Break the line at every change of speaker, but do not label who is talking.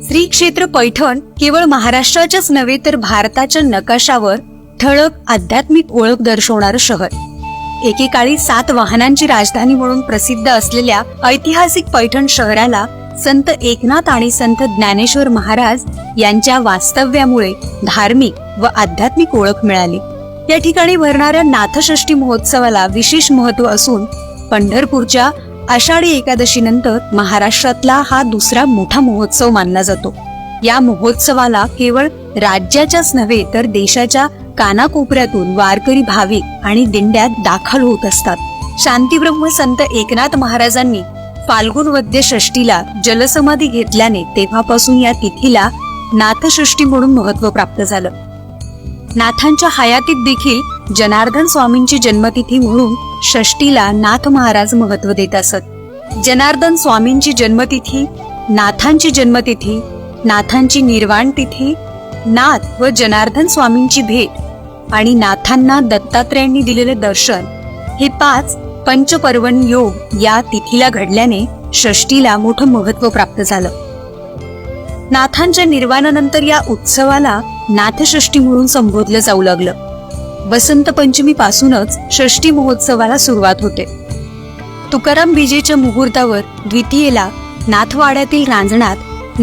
श्री क्षेत्र पैठण केवळ महाराष्ट्राच्याच नव्हे तर भारताच्या नकाशावर ठळक आध्यात्मिक ओळख दर्शवणारं शहर. एकेकाळी 7 वाहनांची राजधानी म्हणून प्रसिद्ध असलेल्या ऐतिहासिक पैठण शहराला संत एकनाथ आणि संत ज्ञानेश्वर महाराज यांच्या वास्तव्यामुळे धार्मिक व आध्यात्मिक ओळख मिळाली. या ठिकाणी भरणाऱ्या नाथषष्ठी महोत्सवाला विशेष महत्त्व असून पंढरपूरच्या आषाढी एकादशी नंतर महाराष्ट्रातला हा दुसरा मोठा महोत्सव मानला जातो. या महोत्सवाला केवळ राज्याच्याच नव्हे तर देशाच्या कानाकोपऱ्यातून वारकरी भाविक आणि दिंड्यात दाखल होत असतात. शांतीब्रह्म संत एकनाथ महाराजांनी फाल्गुन वद्य षष्टीला जलसमाधी घेतल्याने तेव्हापासून या तिथीला नाथषष्ठी म्हणून महत्त्व प्राप्त झालं. नाथांच्या हयातीत देखील जनार्दन स्वामींची जन्मतिथी म्हणून षष्टीला नाथ महाराज महत्त्व देत असत. जनार्दन स्वामींची जन्मतिथी, नाथांची जन्मतिथी, नाथांची निर्वाण तिथी, नाथ व जनार्दन स्वामींची भेट आणि नाथांना दत्तात्रेयांनी दिलेले दर्शन हे 5 पंचपर्वण योग या तिथीला घडल्याने षष्टीला मोठं महत्त्व प्राप्त झालं. नाथांच्या निर्वाणानंतर या उत्सवाला नाथषष्ठी म्हणून संबोधलं जाऊ लागलं. वसंत पंचमी पासूनच षष्ठी महोत्सवाला सुरुवात होते. तुकाराम बीजेच्या मुहूर्तावर द्वितीयेला नाथवाड्यातील रांजणात